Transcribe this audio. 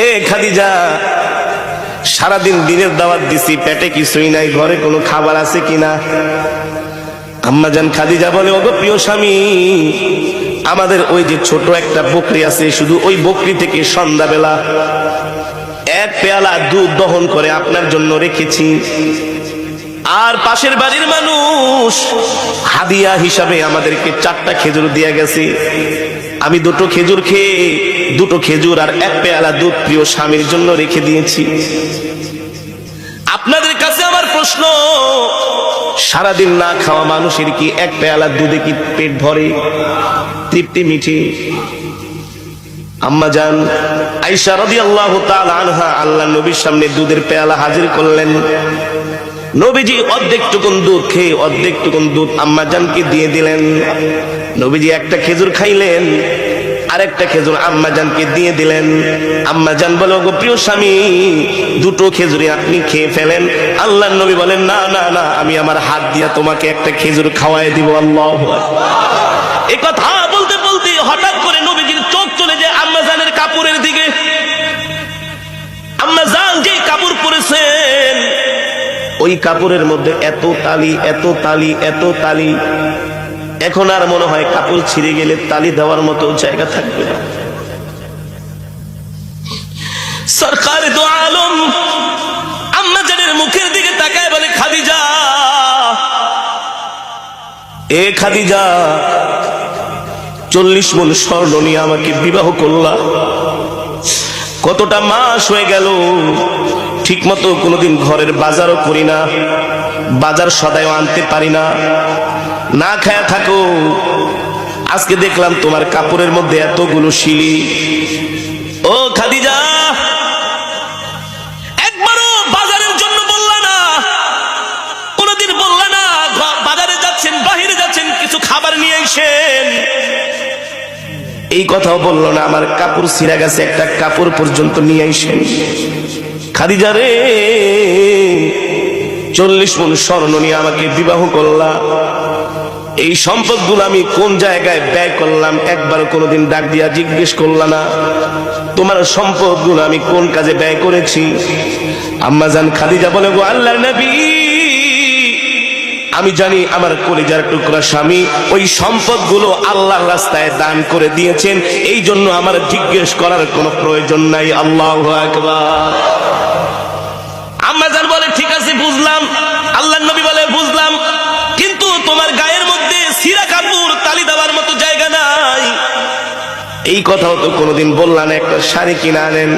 এ খাদিজা, সারাদিন দিনের দাওয়াত দিছি, পেটে কিছুই নাই, ঘরে কোনো খাবার আছে কিনা? আম্মাজান খাদিজা বলে, ওগো প্রিয় স্বামী, আমাদের ওই যে ছোট একটা বকরি আছে, শুধু ওই বকরি থেকে সন্ধ্যাবেলা এক পেয়ালা দুধ দহন করে আপনার জন্য রেখেছি। আর পাশের বাড়ির মানুষ হাদিয়া হিসাবে আমাদেরকে 4টা খেজুর দিয়ে গেছে। আমি 2টো খেজুর খেয়ে 2টো খেজুর আর এক পেয়ালা দুধ প্রিয় স্বামীর জন্য রেখে দিয়েছি। আপনাদের কাছে আমার প্রশ্ন, সারাদিন না খাওয়া মানুষের কি এক পেয়ালা দুধে কি পেট ভরে, তৃপ্তি মিটে? আম্মাজান আয়েশা রাদিয়াল্লাহু তাআলা আনহা আল্লাহর নবীর সামনে দুধের পেয়ালা হাজির করলেন। নবীজি অর্ধেকটুকুন দুধ খেয়ে অর্ধেকটুকুন দুধ আম্মাজানকে দিয়ে দিলেন। নবীজি একটা খেজুর খাইলেন, আরেকটা খেজুর আম্মাজানকে দিয়ে দিলেন। আম্মাজান বলে, ওগো প্রিয় স্বামী, 2টো খেজুরে আপনি খেয়ে ফেলেন। আল্লাহর নবী বলেন, না না না, আমি আমার হাত দিয়া তোমাকে একটা খেজুর খাওয়াই দিব। আল্লাহু আকবার। এই কথা বলতে বলতে হঠাৎ করে নবীজির চোখ চলে যায় আম্মাজানের কাপড়ের দিকে। আম্মাজান যে কাপড় পরেছেন, ওই কাপড়ের মধ্যে এত তালি, এত তালি, এত তালি, এখন আর মনে হয় কাপড় ছিঁড়ে গেলে তালি দেওয়ার মতো জায়গা থাকবে না। সরকার দো আলম আম্মাজানের মুখের দিকে তাকায় বলে, খাদিজা, এ খাদিজা, 40 মণ স্বর্ণ নিয়ে আমাকে বিবাহ করলা, কতটা মাস হয়ে গেল, ঠিক মতো কোনোদিন ঘরের বাজারও করি না, বাজার সদাইও আনতে পারি না, না খায়া থাকো। আজকে দেখলাম তোমার কাপড়ের মধ্যে এতগুলো শিলি। ও খাদিজা, একবারও বাজারের জন্য বললা না, কোনদিন বললা না বাজারে যাচ্ছেন, বাহিরে যাচ্ছেন, কিছু খাবার নিয়ে আসেন, এই কথাও বললো না। আমার কাপড় ছিঁড়া গেছে, একটা কাপড় পর্যন্ত নিয়ে আসেন। খাদিজা রে, 40 মণ স্বর্ণ নিয়ে আমাকে বিবাহ করলা, এই সম্পদগুলো আমি কোন জায়গায় ব্যয় করলাম একবারও কোনোদিন ডাক দিয়া জিজ্ঞেস করলা না। তোমার সম্পদগুলো আমি কোন কাজে ব্যয় করেছি? আম্মাজান খাদিজা বলে, গো আল্লাহর নবী, আমি জানি আমার কলিজার টুকরা স্বামী ওই সম্পদগুলো আল্লাহর রাস্তায় দান করে দিয়েছেন, এই জন্য আমার জিজ্ঞেস করার কোনো প্রয়োজন নাই। আল্লাহু আকবার। আম্মাজান বলে, ঠিক আছে বুঝলাম। আল্লাহর নবী বলে, বুঝলাম, কিন্তু তোমার গায়ের মধ্যে ছিঁড়া কাপড় তালি দেওয়ার মতো জায়গা নাই, এই কথাও তো কোনোদিন বললা না, একটা শাড়ি কিনে আনেন।